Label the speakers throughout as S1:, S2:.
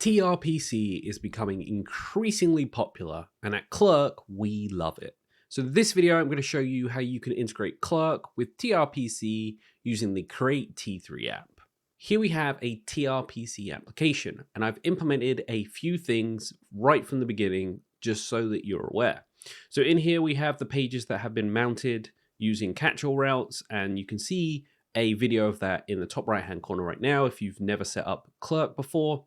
S1: TRPC is becoming increasingly popular, and at Clerk, we love it. So in this video, I'm going to show you how you can integrate Clerk with TRPC using the Create T3 app. Here we have a TRPC application, and I've implemented a few things right from the beginning, just so that you're aware. So in here, we have the pages that have been mounted using catch-all routes, and you can see a video of that in the top right-hand corner right now if you've never set up Clerk before.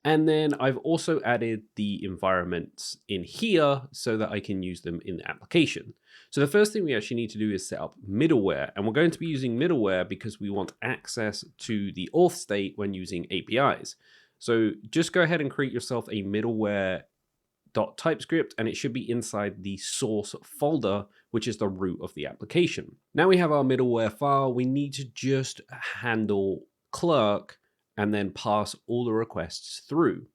S1: And then I've also added the environments in here so that I can use them in the application. So the first thing we actually need to do is set up middleware. And we're going to be using middleware because we want access to the auth state when using APIs. So just go ahead and create yourself a middleware.typescript, and it should be inside the source folder, which is the root of the application. Now we have our middleware file. We need to just handle Clerk and then pass all the requests through.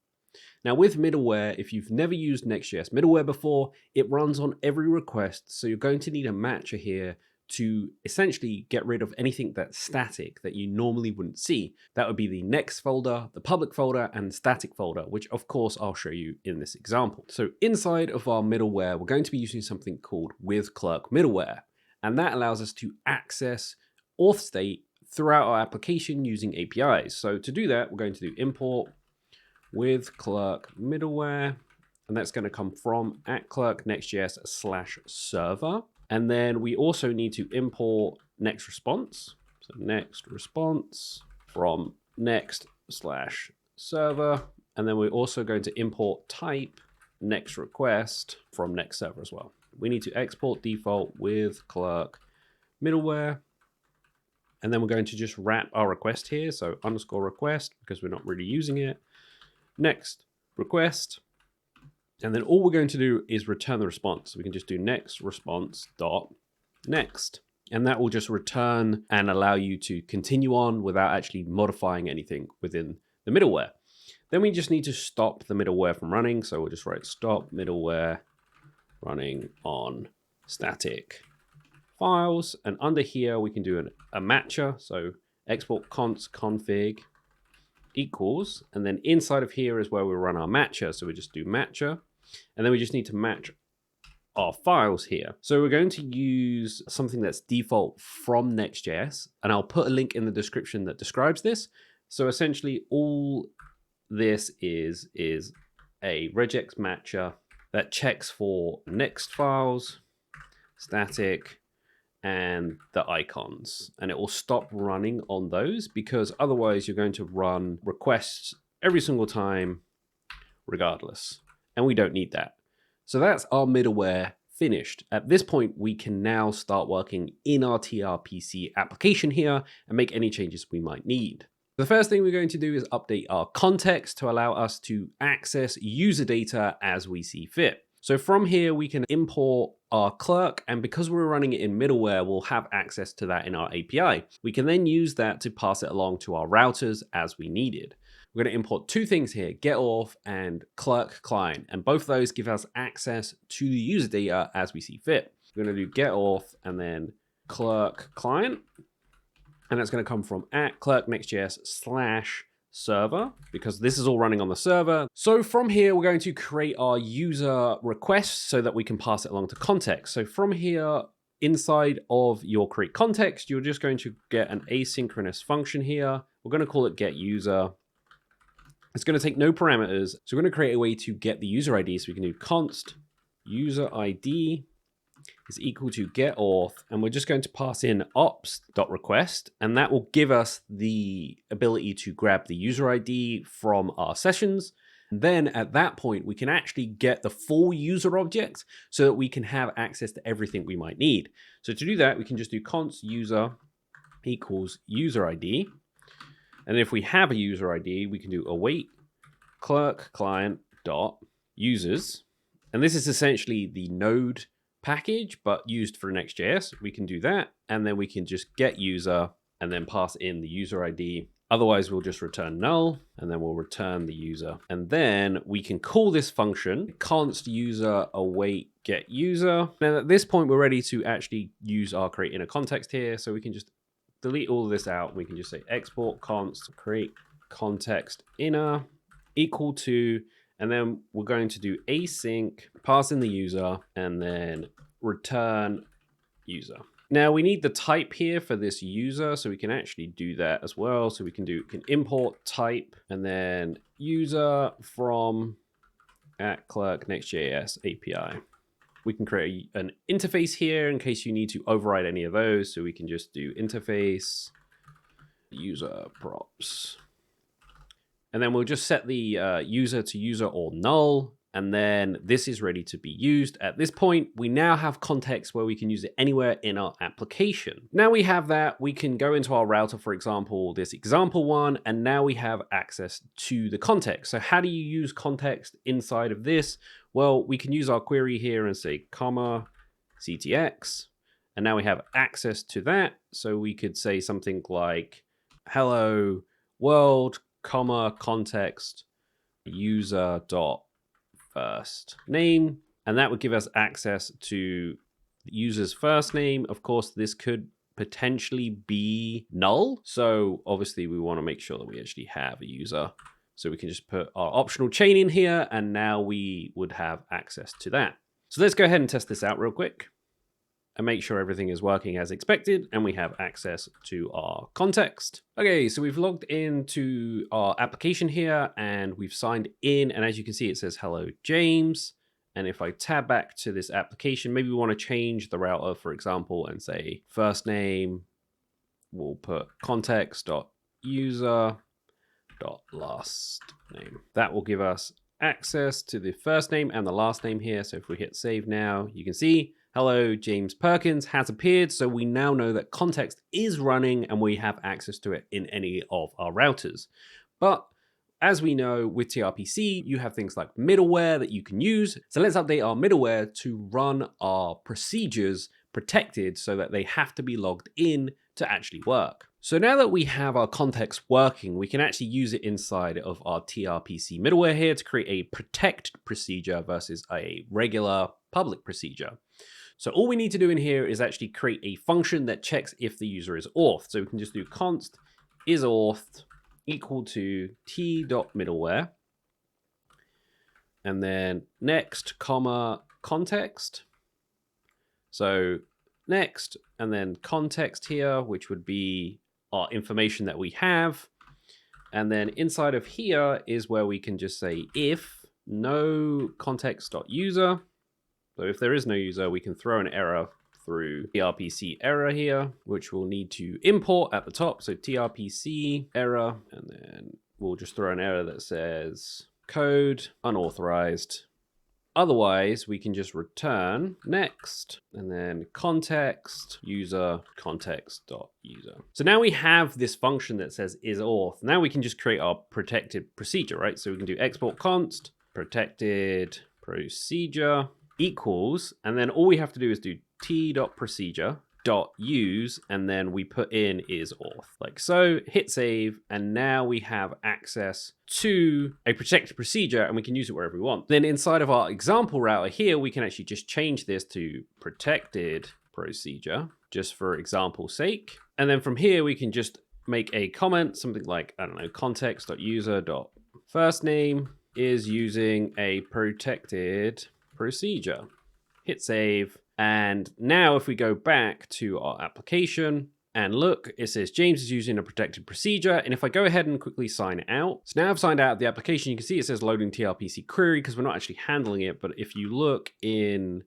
S1: Now with middleware, if you've never used Next.js middleware before, it runs on every request. So you're going to need a matcher here to essentially get rid of anything that's static that you normally wouldn't see. That would be the next folder, the public folder, and static folder, which of course I'll show you in this example. So inside of our middleware, we're going to be using something called with Clerk middleware. And that allows us to access auth state throughout our application using APIs. So to do that, we're going to do import with Clerk middleware, and that's going to come from @Clerk Next.js/server. And then we also need to import next response. So next response from next/server. And then we're also going to import type next request from next server as well. We need to export default with Clerk middleware. And then we're going to just wrap our request here. So underscore request, because we're not really using it. Next request. And then all we're going to do is return the response. So we can just do next response dot next. And that will just return and allow you to continue on without actually modifying anything within the middleware. Then we just need to stop the middleware from running. So we'll just write stop middleware running on static files, and under here we can do a matcher. So export const config equals, and then inside of here is where we run our matcher. So we just do matcher, and then we just need to match our files here. So we're going to use something that's default from Next.js, and I'll put a link in the description that describes this. So essentially all this is a regex matcher that checks for next files, static, and the icons, and it will stop running on those, because otherwise you're going to run requests every single time regardless, and we don't need that. So that's our middleware finished. At this point, we can now start working in our TRPC application here and make any changes we might need. The first thing we're going to do is update our context to allow us to access user data as we see fit. So from here, we can import our Clerk, and because we're running it in middleware, we'll have access to that in our API. We can then use that to pass it along to our routers as we needed. We're going to import two things here, getAuth and Clerk client, and both of those give us access to the user data as we see fit. We're going to do getAuth and then Clerk client, and that's going to come from @Clerk Next.js/server, because this is all running on the server. So from here, we're going to create our user request so that we can pass it along to context. So from here, inside of your create context, you're just going to get an asynchronous function here. We're going to call it getUser. It's going to take no parameters. So we're going to create a way to get the user ID. So we can do const user ID is equal to getAuth, and we're just going to pass in ops.request, and that will give us the ability to grab the user ID from our sessions. And then at that point, we can actually get the full user object so that we can have access to everything we might need. So to do that, we can just do const user equals user ID. And if we have a user ID, we can do await Clerk client dot users. And this is essentially the node package, but used for Next.js. We can do that, and then we can just get user and then pass in the user ID. Otherwise, we'll just return null, and then we'll return the user. And then we can call this function const user await get user. Now at this point, we're ready to actually use our create inner context here. So we can just delete all of this out. We can just say export const create context inner, equal to, and then we're going to do async, pass in the user, and then return user. Now we need the type here for this user, so we can actually do that as well. So we can import type and then user from @Clerk Next.js API. We can create an interface here in case you need to override any of those. So we can just do interface user props. And then we'll just set the user to user or null. And then this is ready to be used. At this point, we now have context where we can use it anywhere in our application. Now we have that, we can go into our router, for example, this example one, and now we have access to the context. So how do you use context inside of this? Well, we can use our query here and say, comma, CTX, and now we have access to that. So we could say something like, hello world, comma, context, user dot first name, and that would give us access to the user's first name. Of course, this could potentially be null, so obviously we want to make sure that we actually have a user. So we can just put our optional chain in here, and now we would have access to that. So let's go ahead and test this out real quick and make sure everything is working as expected and we have access to our context. Okay, so we've logged into our application here and we've signed in, and as you can see it says hello James. And if I tab back to this application, maybe we want to change the router, for example, and say first name, we'll put context.user.last name. That will give us access to the first name and the last name here. So if we hit save now, you can see hello James Perkins has appeared. So we now know that context is running and we have access to it in any of our routers. But as we know with TRPC, you have things like middleware that you can use. So let's update our middleware to run our procedures protected so that they have to be logged in to actually work. So now that we have our context working, we can actually use it inside of our TRPC middleware here to create a protect procedure versus a regular public procedure. So all we need to do in here is actually create a function that checks if the user is auth. So we can just do const is auth equal to t.middleware and then next comma context. So next and then context here, which would be our information that we have. And then inside of here is where we can just say if no context.user. So if there is no user, we can throw an error through TRPC error here, which we'll need to import at the top. So TRPC error, and then we'll just throw an error that says code unauthorized. Otherwise, we can just return next and then context user context.user. So now we have this function that says is auth. Now we can just create our protected procedure, right? So we can do export const protected procedure equals, and then all we have to do is do t.procedure.use, and then we put in is auth like so, hit save, and now we have access to a protected procedure and we can use it wherever we want. Then inside of our example router here, we can actually just change this to protected procedure just for example's sake. And then from here, we can just make a comment, something like, I don't know, context.user.firstname is using a protected procedure. Hit save. And now if we go back to our application and look, it says James is using a protected procedure. And if I go ahead and quickly sign out, so now I've signed out of the application, you can see it says loading TRPC query because we're not actually handling it. But if you look in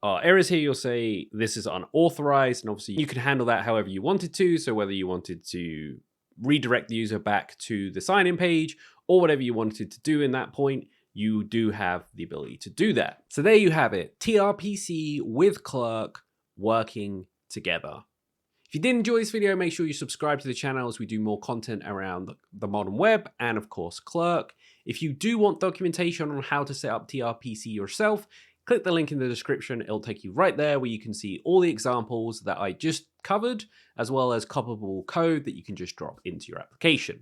S1: our errors here, you'll say this is unauthorized. And obviously you can handle that however you wanted to. So whether you wanted to redirect the user back to the sign-in page or whatever you wanted to do in that point, you do have the ability to do that. So there you have it. TRPC with Clerk working together. If you did enjoy this video, make sure you subscribe to the channel as we do more content around the modern web and of course Clerk. If you do want documentation on how to set up TRPC yourself, click the link in the description. It'll take you right there where you can see all the examples that I just covered, as well as copyable code that you can just drop into your application.